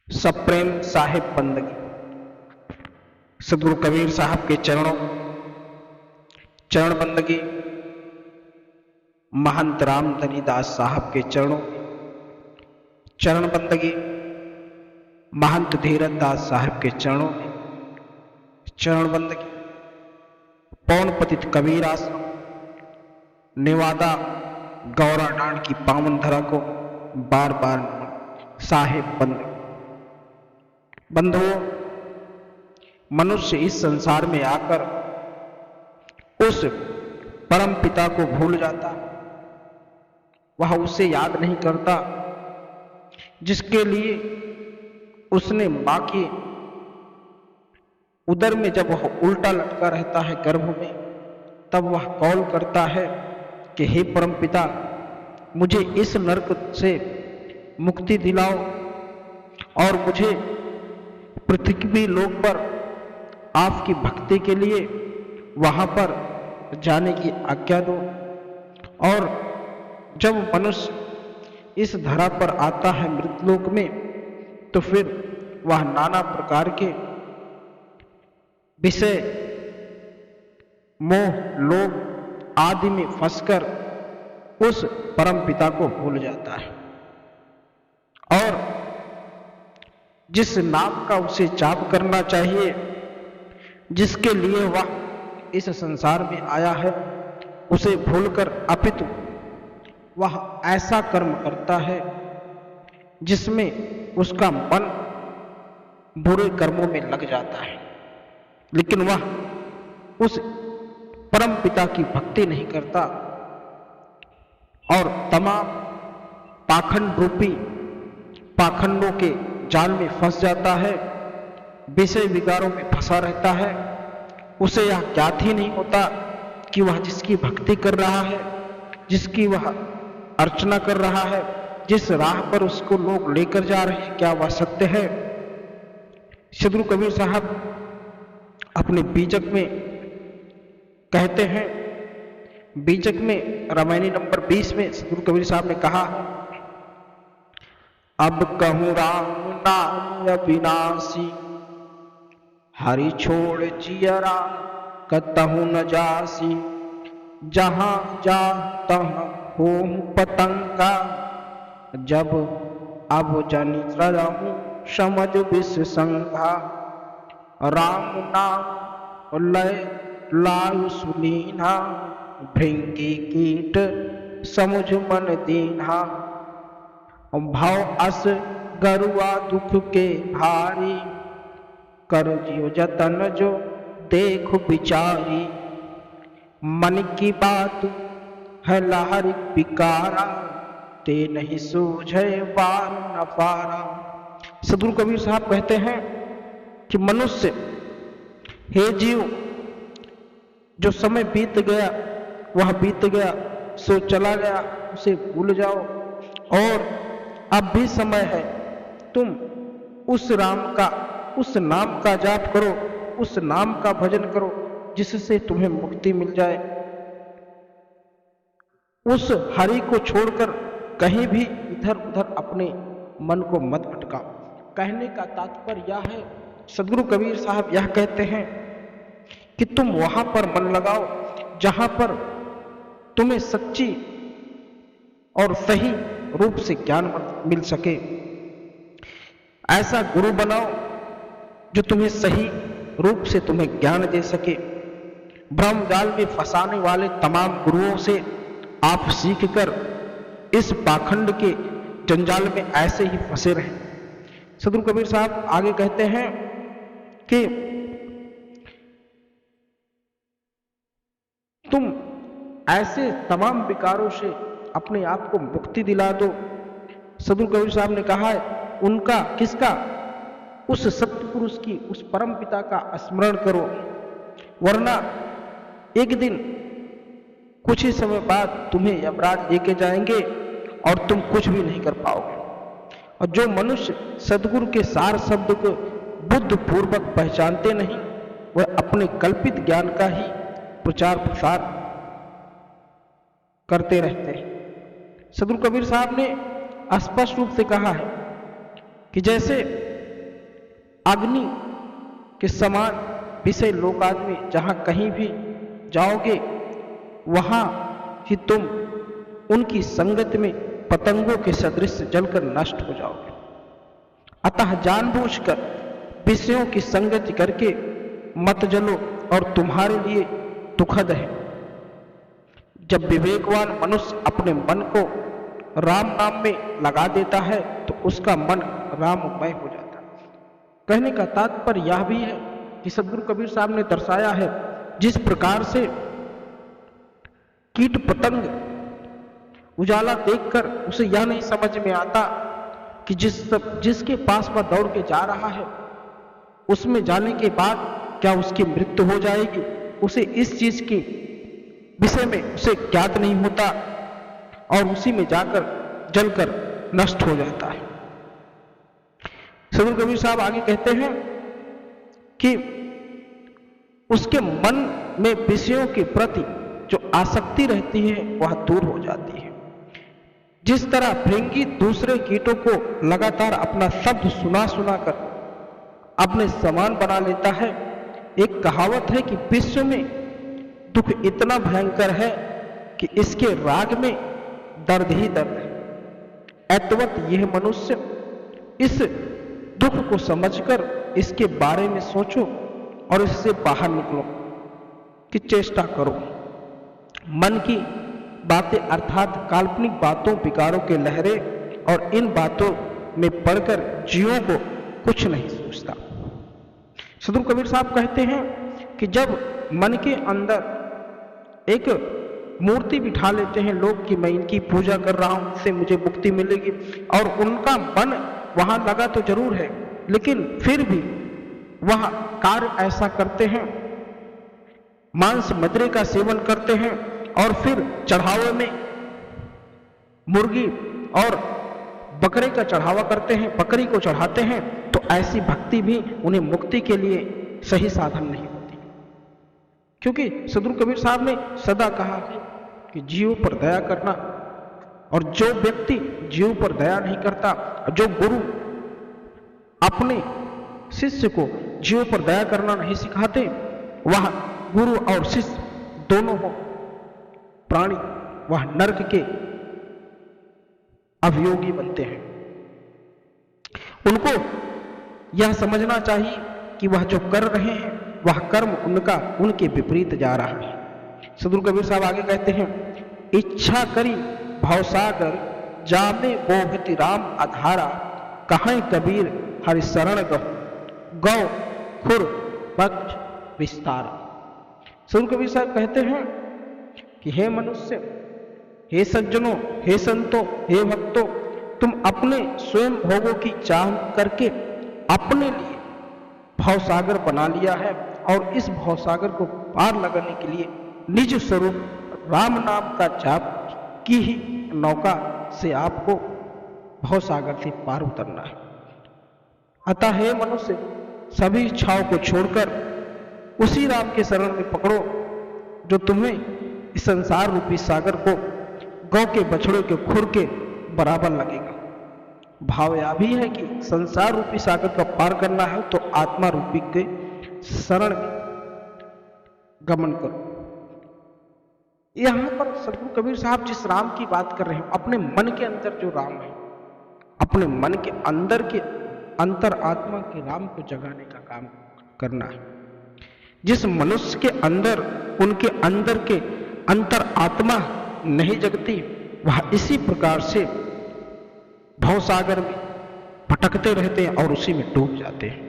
सप्रेम साहिब बंदगी। सदगुरु कबीर साहब के चरण बंदगी महंत रामधनी दास साहब के चरण बंदगी महंत धीरज दास साहब के चरण बंदगी पौन पतित कबीर आश्रम नेवादा गौरा डांड की पावन धरा को बार बार नमन। साहिब बंदगी। बंधुओं, मनुष्य इस संसार में आकर उस परम पिता को भूल जाता, वह उसे याद नहीं करता जिसके लिए उसने मां के उदर में जब वह उल्टा लटका रहता है गर्भ में, तब वह कॉल करता है कि हे परम पिता, मुझे इस नरक से मुक्ति दिलाओ और मुझे पृथ्वी लोक पर आपकी भक्ति के लिए वहां पर जाने की आज्ञा दो। और जब मनुष्य इस धरा पर आता है मृतलोक में, तो फिर वह नाना प्रकार के विषय मोह लोभ आदि में फंसकर उस परम पिता को भूल जाता है और जिस नाम का उसे जाप करना चाहिए, जिसके लिए वह इस संसार में आया है, उसे भूलकर अपितु वह ऐसा कर्म करता है जिसमें उसका मन बुरे कर्मों में लग जाता है, लेकिन वह उस परम पिता की भक्ति नहीं करता और तमाम पाखंड रूपी पाखंडों के जाल में फंस जाता है, विषय विकारों में फंसा रहता है। उसे यह ज्ञात ही नहीं होता कि वह जिसकी भक्ति कर रहा है, जिसकी वह अर्चना कर रहा है, जिस राह पर उसको लोग लेकर जा रहे हैं, क्या वह सत्य है। सदगुरु कबीर साहब अपने बीजक में कहते हैं, बीजक में रामायणी नंबर 20 में सदगुरु कबीर साहब ने कहा, अब कहूँ राम नाम अविनाशी, हरि छोड़ जियरा कतहु न जासी, जहां जा तहाँ होम पतंगा, जब अब जनि रहूं समझ विष संघा, राम नाम लय लायु सुलीना, भृंगी कीट समुझ मन दीन्हा, भाव अस गरुआ दुख के भारी, कर जियो जतन जो देख विचारी, मन की बात है लहरी पिकारा, ते नहीं सूझे बार न पारा। सदगुरु कबीर साहब कहते हैं कि मनुष्य, हे जीव, जो समय बीत गया वह बीत गया, सो चला गया, उसे भूल जाओ और अब भी समय है, तुम उस राम का, उस नाम का जाप करो, उस नाम का भजन करो जिससे तुम्हें मुक्ति मिल जाए। उस हरि को छोड़कर कहीं भी इधर उधर अपने मन को मत भटकाओ। कहने का तात्पर्य यह है, सदगुरु कबीर साहब यह कहते हैं कि तुम वहां पर मन लगाओ जहां पर तुम्हें सच्ची और सही रूप से ज्ञान मिल सके। ऐसा गुरु बनाओ जो तुम्हें सही रूप से तुम्हें ज्ञान दे सके। भ्रम जाल में फंसाने वाले तमाम गुरुओं से आप सीखकर इस पाखंड के जंजाल में ऐसे ही फंसे रहे। सदगुरु कबीर साहब आगे कहते हैं कि तुम ऐसे तमाम विकारों से अपने आप को मुक्ति दिला दो। सदगुरु कबीर साहब ने कहा है, उनका, किसका? उस सत्य पुरुष की, उस परम पिता का स्मरण करो, वरना एक दिन कुछ ही समय बाद तुम्हें यमराज लेके जाएंगे और तुम कुछ भी नहीं कर पाओगे। और जो मनुष्य सदगुरु के सार शब्द को बुद्ध पूर्वक पहचानते नहीं, वह अपने कल्पित ज्ञान का ही प्रचार प्रसार करते रहते हैं। सदगुरु कबीर साहब ने स्पष्ट रूप से कहा है कि जैसे अग्नि के समान विषय लोक आदमी जहां कहीं भी जाओगे वहां ही तुम उनकी संगत में पतंगों के सदृश जलकर नष्ट हो जाओगे। अतः जानबूझकर विषयों की संगति करके मत जलो और तुम्हारे लिए दुखद है। जब विवेकवान मनुष्य अपने मन को राम नाम में लगा देता है तो उसका मन राममय हो जाता है। कहने का तात्पर्य यह भी है कि सदगुरु कबीर साहब ने दर्शाया है जिस प्रकार से कीट पतंग उजाला देखकर उसे यह नहीं समझ में आता कि जिसके पास वह दौड़ के जा रहा है उसमें जाने के बाद क्या उसकी मृत्यु हो जाएगी, उसे इस चीज के विषय में उसे ज्ञात नहीं होता और उसी में जाकर जलकर नष्ट हो जाता है। सदगुरु कबीर साहब आगे कहते हैं कि उसके मन में विषयों के प्रति जो आसक्ति रहती है वह दूर हो जाती है। जिस तरह भृंगी दूसरे कीटों को लगातार अपना शब्द सुना सुना कर अपने समान बना लेता है, एक कहावत है कि विश्व में दुख इतना भयंकर है कि इसके राग में दर्द ही दर्द है। ऐतवत यह मनुष्य इस दुख को समझकर इसके बारे में सोचो और इससे बाहर निकलो कि चेष्टा करो। मन की बातें अर्थात काल्पनिक बातों विकारों के लहरे और इन बातों में पढ़कर जीवों को कुछ नहीं सोचता। सदगुरु कबीर साहब कहते हैं कि जब मन के अंदर एक मूर्ति बिठा लेते हैं लोग कि मैं इनकी पूजा कर रहा हूं, इससे मुझे मुक्ति मिलेगी, और उनका मन वहां लगा तो जरूर है लेकिन फिर भी वह कार्य ऐसा करते हैं, मांस मदिरे का सेवन करते हैं और फिर चढ़ावे में मुर्गी और बकरे का चढ़ावा करते हैं, बकरी को चढ़ाते हैं, तो ऐसी भक्ति भी उन्हें मुक्ति के लिए सही साधन नहीं होती। क्योंकि सदगुरु कबीर साहब ने सदा कहा है कि जीव पर दया करना, और जो व्यक्ति जीव पर दया नहीं करता, जो गुरु अपने शिष्य को जीव पर दया करना नहीं सिखाते, वह गुरु और शिष्य दोनों हो प्राणी वह नरक के अवयोगी बनते हैं। उनको यह समझना चाहिए कि वह जो कर रहे हैं वह कर्म उनके विपरीत जा रहा है। सदगुरु कबीर साहब आगे कहते हैं, इच्छा करी भवसागर जामे बोहति राम आधारा, कहां कबीर हरि शरण गौ खुर पक्ष विस्तार। सदगुरु कबीर साहब कहते हैं कि हे मनुष्य, हे सज्जनों, हे संतों, हे भक्तों, तुम अपने स्वयं भोगों की चाह करके अपने लिए भवसागर बना लिया है, और इस भवसागर को पार लगाने के लिए निज स्वरूप राम नाम का जाप की ही नौका से आपको भवसागर से पार उतरना है। अतः हे मनुष्य, सभी इच्छाओं को छोड़कर उसी राम के शरण में पकड़ो जो तुम्हें इस संसार रूपी सागर को गौ के बछड़े के खुर के बराबर लगेगा। भाव यह भी है कि संसार रूपी सागर का पार करना है तो आत्मा रूपी के शरण में गमन करो। यहां पर सदगुरु कबीर साहब जिस राम की बात कर रहे हैं, अपने मन के अंदर जो राम है, अपने मन के अंदर के अंतर आत्मा के राम को जगाने का काम करना है। जिस मनुष्य के अंदर उनके अंदर के अंतर आत्मा नहीं जगती, वह इसी प्रकार से भवसागर में भटकते रहते हैं और उसी में डूब जाते हैं।